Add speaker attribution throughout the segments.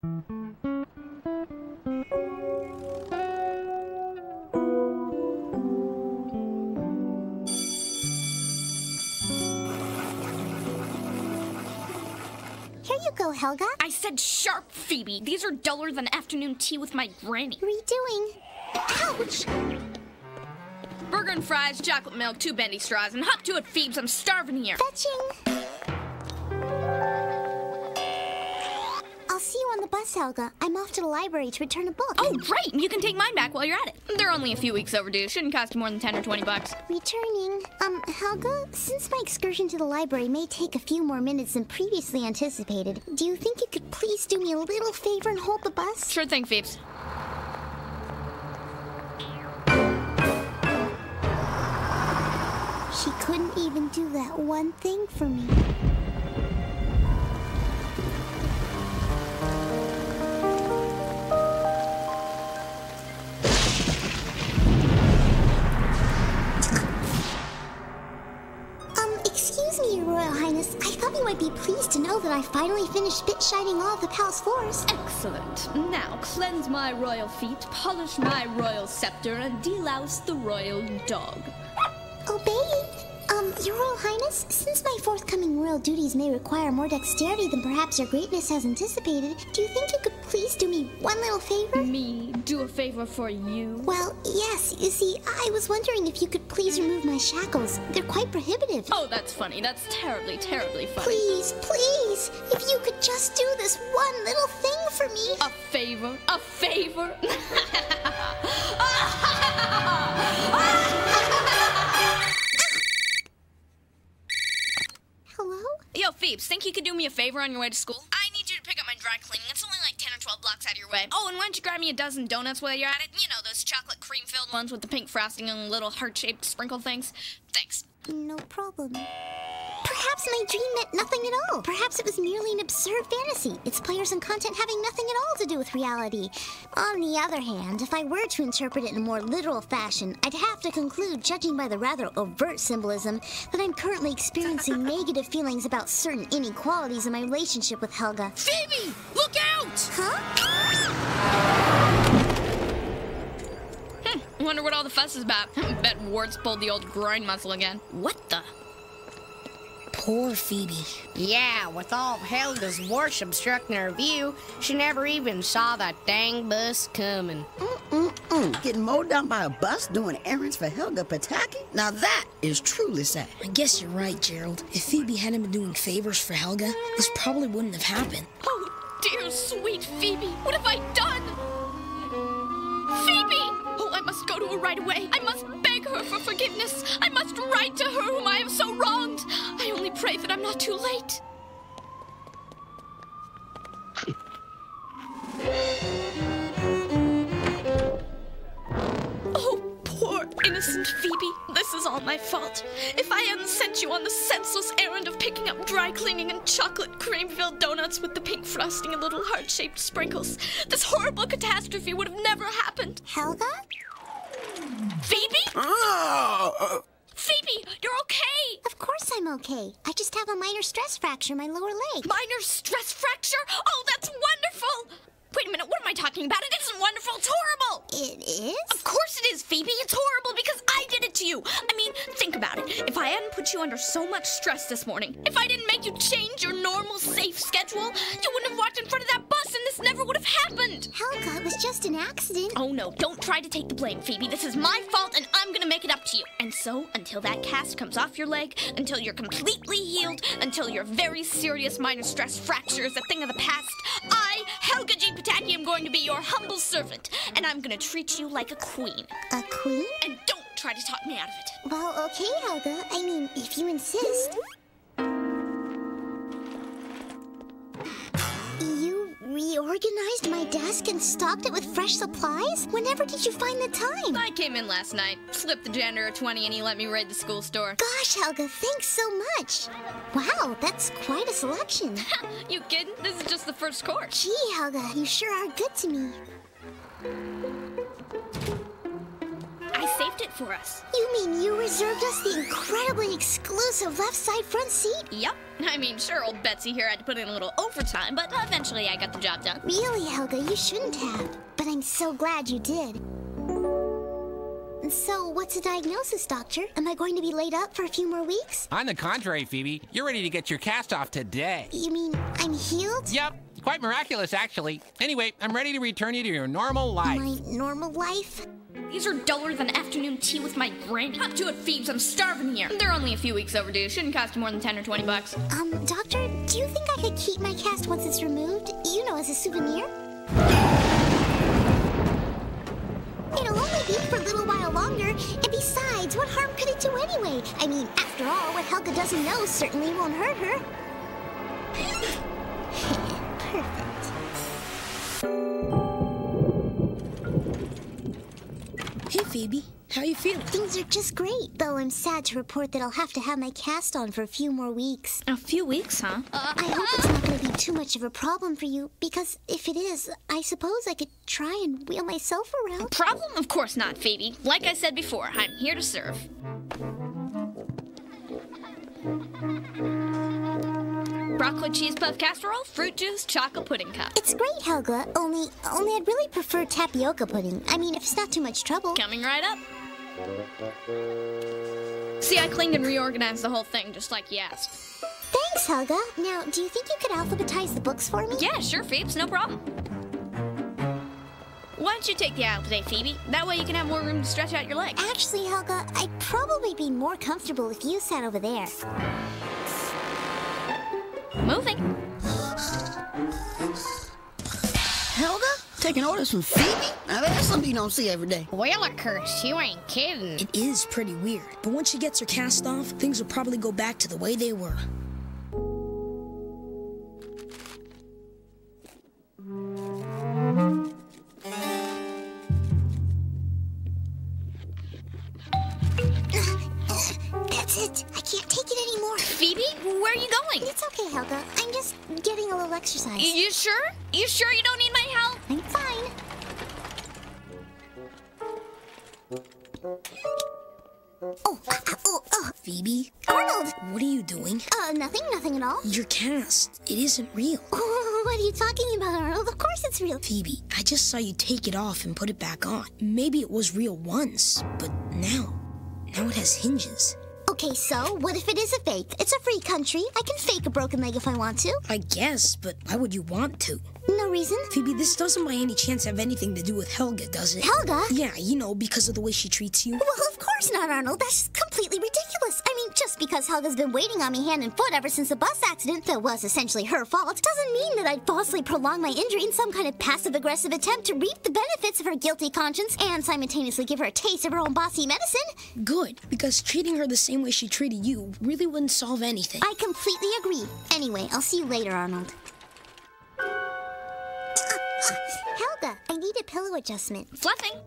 Speaker 1: Here you go, Helga.
Speaker 2: I said sharp, Phoebe. These are duller than afternoon tea with my granny.
Speaker 1: Redoing. Ouch!
Speaker 2: Burger and fries, chocolate milk, 2 bendy straws, and hop to it, Phoebes. I'm starving here.
Speaker 1: Fetching. I'll see you on the bus, Helga. I'm off to the library to return a book.
Speaker 2: Oh, great! You can take mine back while you're at it. They're only a few weeks overdue. Shouldn't cost you more than 10 or 20 bucks.
Speaker 1: Returning. Helga, since my excursion to the library may take a few more minutes than previously anticipated, do you think you could please do me a little favor and hold the bus?
Speaker 2: Sure thing, Phoebes.
Speaker 1: She couldn't even do that one thing for me. Excuse me, Your Royal Highness. I thought you might be pleased to know that I finally finished spit shining all of the palace floors.
Speaker 2: Excellent. Now, cleanse my royal feet, polish my royal scepter, and delouse the royal dog.
Speaker 1: Obeying. Your Royal Highness, since my forthcoming royal duties may require more dexterity than perhaps your greatness has anticipated, do you think you could please do me one little favor?
Speaker 2: Me do a favor for you?
Speaker 1: Well, yes. You see, I was wondering if you could please remove my shackles. They're quite prohibitive.
Speaker 2: Oh, that's funny. That's terribly, terribly funny.
Speaker 1: Please, please, if you could just do this one little thing for me.
Speaker 2: A favor? A favor?
Speaker 1: Hello?
Speaker 2: Yo, Phoebes, think you could do me a favor on your way to school? I need you to pick up my dry cleaning. It's only like 10 or 12 blocks out of your way. Oh, and why don't you grab me a dozen donuts while you're at it? You know, those chocolate cream-filled ones with the pink frosting and little heart-shaped sprinkle things. Thanks.
Speaker 1: No problem. Perhaps my dream meant nothing at all. Perhaps it was merely an absurd fantasy, its players and content having nothing at all to do with reality. On the other hand, if I were to interpret it in a more literal fashion, I'd have to conclude, judging by the rather overt symbolism, that I'm currently experiencing negative feelings about certain inequalities in my relationship with Helga.
Speaker 2: Phoebe! Look out!
Speaker 1: Huh?
Speaker 2: I wonder what all the fuss is about. I bet Wart's pulled the old groin muscle again. What the?
Speaker 3: Poor Phoebe.
Speaker 4: Yeah, with all of Helga's worship obstructing her view, she never even saw that dang bus coming.
Speaker 5: Getting mowed down by a bus doing errands for Helga Pataki? Now that is truly sad.
Speaker 3: I guess you're right, Gerald. If Phoebe hadn't been doing favors for Helga, this probably wouldn't have happened.
Speaker 2: Oh, dear sweet Phoebe, what have I done? Phoebe! Oh, I must go to her right away. I must beg her for forgiveness. I must write to her whom I have so wronged. I only pray that I'm not too late. Oh, poor innocent Phoebe. This is all my fault. If I hadn't sent you on the senseless errand of picking up dry cleaning and chocolate cream-filled donuts with the pink frosting and little heart-shaped sprinkles, this horrible catastrophe would have never happened.
Speaker 1: Helga?
Speaker 2: Phoebe? Phoebe, you're okay!
Speaker 1: Of course I'm okay. I just have a minor stress fracture in my lower leg.
Speaker 2: Minor stress fracture? Oh, that's wonderful! Wait a minute, what am I talking about? It isn't wonderful, it's horrible!
Speaker 1: It is?
Speaker 2: Of course it is, Phoebe. It's horrible because I did it to you. I mean, think about it. If I hadn't put you under so much stress this morning, if I didn't make you change your normal, safe schedule, you wouldn't have walked in front of that bus and this never would have happened.
Speaker 1: Helga, it was just an accident.
Speaker 2: Oh no, don't try to take the blame, Phoebe. This is my fault and I'm gonna make it up to you. And so, until that cast comes off your leg, until you're completely healed, until your very serious minor stress fracture is a thing of the past, I, Helga G. Pataki, am going to be your humble servant, and I'm gonna treat you like a queen.
Speaker 1: A queen?
Speaker 2: And don't try to talk me out of it.
Speaker 1: Well, okay, Helga. I mean, if you insist. You reorganized my desk and stocked it with fresh supplies? Whenever did you find the time?
Speaker 2: I came in last night, slipped the janitor a 20, and he let me raid the school store.
Speaker 1: Gosh, Helga, thanks so much. Wow, that's quite a selection.
Speaker 2: You kidding? This is just the first course.
Speaker 1: Gee, Helga, you sure are good to me.
Speaker 2: I saved reserved it for us.
Speaker 1: You mean you reserved us the incredibly exclusive left side front seat?
Speaker 2: Yep. I mean, sure, old Betsy here had to put in a little overtime, but eventually I got the job done.
Speaker 1: Really, Helga, you shouldn't have. But I'm so glad you did. So, what's the diagnosis, Doctor? Am I going to be laid up for a few more weeks?
Speaker 6: On the contrary, Phoebe, you're ready to get your cast off today.
Speaker 1: You mean I'm healed?
Speaker 6: Yep, quite miraculous, actually. Anyway, I'm ready to return you to your normal life.
Speaker 1: My normal life?
Speaker 2: These are duller than afternoon tea with my granny. Up to it, Phoebes, I'm starving here. They're only a few weeks overdue. Shouldn't cost you more than 10 or 20 bucks.
Speaker 1: Doctor, do you think I could keep my cast once it's removed? You know, as a souvenir? It'll only be for a little while longer, and besides, what harm could it do anyway? I mean, after all, what Helga doesn't know certainly won't hurt her. Perfect.
Speaker 3: Hey, Phoebe. How you feeling?
Speaker 1: Things are just great, though I'm sad to report that I'll have to have my cast on for a few more weeks.
Speaker 2: A few weeks, huh?
Speaker 1: I hope it's not going to be too much of a problem for you, because if it is, I suppose I could try and wheel myself around.
Speaker 2: Problem? Of course not, Phoebe. Like I said before, I'm here to serve. Broccoli cheese puff casserole, fruit juice, chocolate pudding cup.
Speaker 1: It's great, Helga, only I'd really prefer tapioca pudding. I mean, if it's not too much trouble.
Speaker 2: Coming right up. See, I cleaned and reorganized the whole thing, just like you asked.
Speaker 1: Thanks, Helga. Now, do you think you could alphabetize the books for me?
Speaker 2: Yeah, sure, Phoebes, no problem. Why don't you take the aisle today, Phoebe? That way you can have more room to stretch out your legs.
Speaker 1: Actually, Helga, I'd probably be more comfortable if you sat over there.
Speaker 2: Moving.
Speaker 5: Helga? Taking orders from Phoebe? Now that's something you don't see every day.
Speaker 4: Well, of course, you ain't kidding.
Speaker 3: It is pretty weird, but once she gets her cast off, things will probably go back to the way they were.
Speaker 1: That's it. I can't take it anymore.
Speaker 2: Phoebe, where are you going?
Speaker 1: It's okay, Helga. I'm just getting a little exercise.
Speaker 2: You sure? You sure you don't need my help?
Speaker 1: I'm fine. Oh.
Speaker 3: Phoebe?
Speaker 1: Arnold!
Speaker 3: What are you doing?
Speaker 1: Nothing at all.
Speaker 3: Your cast. It isn't real.
Speaker 1: What are you talking about, Arnold? Of course it's real.
Speaker 3: Phoebe, I just saw you take it off and put it back on. Maybe it was real once, but now it has hinges.
Speaker 1: Okay, so what if it is a fake? It's a free country. I can fake a broken leg if I want to.
Speaker 3: I guess, but why would you want to?
Speaker 1: No reason.
Speaker 3: Phoebe, this doesn't by any chance have anything to do with Helga, does it?
Speaker 1: Helga?
Speaker 3: Yeah, you know, because of the way she treats you.
Speaker 1: Well, of course not, Arnold. That's completely ridiculous. I mean, just because Helga's been waiting on me hand and foot ever since the bus accident that was essentially her fault doesn't mean that I'd falsely prolong my injury in some kind of passive-aggressive attempt to reap the benefits of her guilty conscience and simultaneously give her a taste of her own bossy medicine.
Speaker 3: Good, because treating her the same way she treated you really wouldn't solve anything.
Speaker 1: I completely agree. Anyway, I'll see you later, Arnold. Helga, I need a pillow adjustment.
Speaker 2: Fluffing.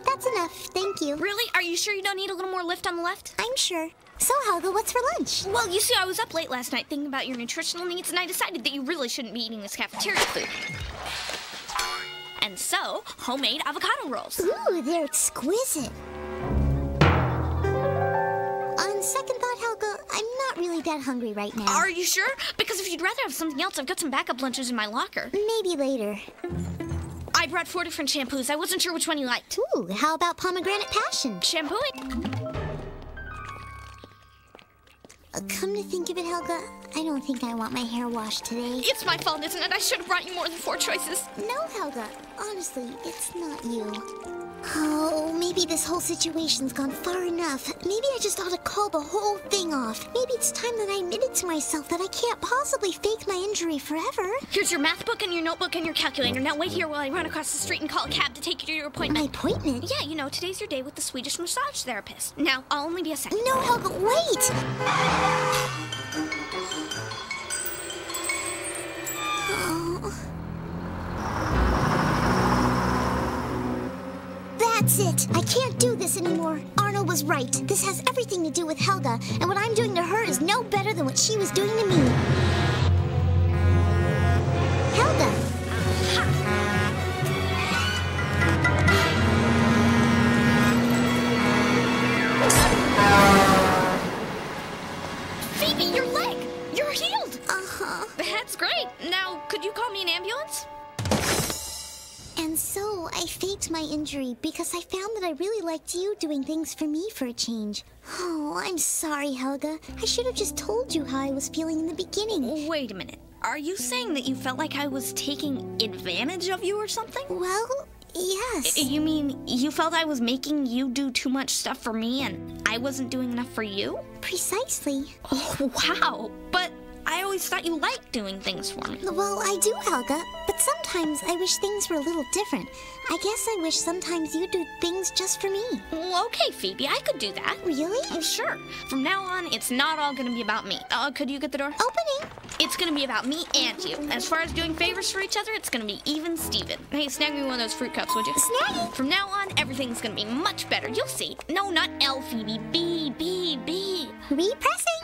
Speaker 1: That's enough, thank you.
Speaker 2: Really? Are you sure you don't need a little more lift on the left?
Speaker 1: I'm sure. So, Helga, what's for lunch?
Speaker 2: Well, you see, I was up late last night thinking about your nutritional needs, and I decided that you really shouldn't be eating this cafeteria food. And so, homemade avocado rolls.
Speaker 1: Ooh, they're exquisite. On second thought, Helga, I'm not really that hungry right now.
Speaker 2: Are you sure? Because if you'd rather have something else, I've got some backup lunches in my locker.
Speaker 1: Maybe later.
Speaker 2: I brought 4 different shampoos. I wasn't sure which one you liked.
Speaker 1: Ooh, how about pomegranate passion?
Speaker 2: Shampooing?
Speaker 1: Come to think of it, Helga, I don't think I want my hair washed today.
Speaker 2: It's my fault, isn't it? I should have brought you more than 4 choices.
Speaker 1: No, Helga. Honestly, it's not you. Oh, maybe this whole situation's gone far enough. Maybe I just ought to call the whole thing off. Maybe it's time that I admitted to myself that I can't possibly fake my injury forever.
Speaker 2: Here's your math book and your notebook and your calculator. Now wait here while I run across the street and call a cab to take you to your appointment.
Speaker 1: My appointment?
Speaker 2: Yeah, you know, today's your day with the Swedish massage therapist. Now, I'll only be a second.
Speaker 1: No, Helga, wait! Oh. That's it! I can't do this anymore. Arnold was right. This has everything to do with Helga, and what I'm doing to her is no better than what she was doing to me. Helga!
Speaker 2: That's great. Now, could you call me an ambulance?
Speaker 1: And so I faked my injury because I found that I really liked you doing things for me for a change. Oh, I'm sorry, Helga. I should have just told you how I was feeling in the beginning.
Speaker 2: Wait a minute. Are you saying that you felt like I was taking advantage of you or something?
Speaker 1: Well, yes.
Speaker 2: You mean you felt I was making you do too much stuff for me and I wasn't doing enough for you?
Speaker 1: Precisely.
Speaker 2: Oh, wow. But I always thought you liked doing things for me.
Speaker 1: Well, I do, Helga, but sometimes I wish things were a little different. I guess I wish sometimes you do things just for me.
Speaker 2: Well, okay, Phoebe, I could do that.
Speaker 1: Really?
Speaker 2: Sure. From now on, it's not all gonna be about me. Could you get the door?
Speaker 1: Opening.
Speaker 2: It's gonna be about me and you. As far as doing favors for each other, it's gonna be even Steven. Hey, snag me one of those fruit cups, would you?
Speaker 1: Snaggy.
Speaker 2: From now on, everything's gonna be much better. You'll see. No, not L, Phoebe. B.
Speaker 1: Repressing.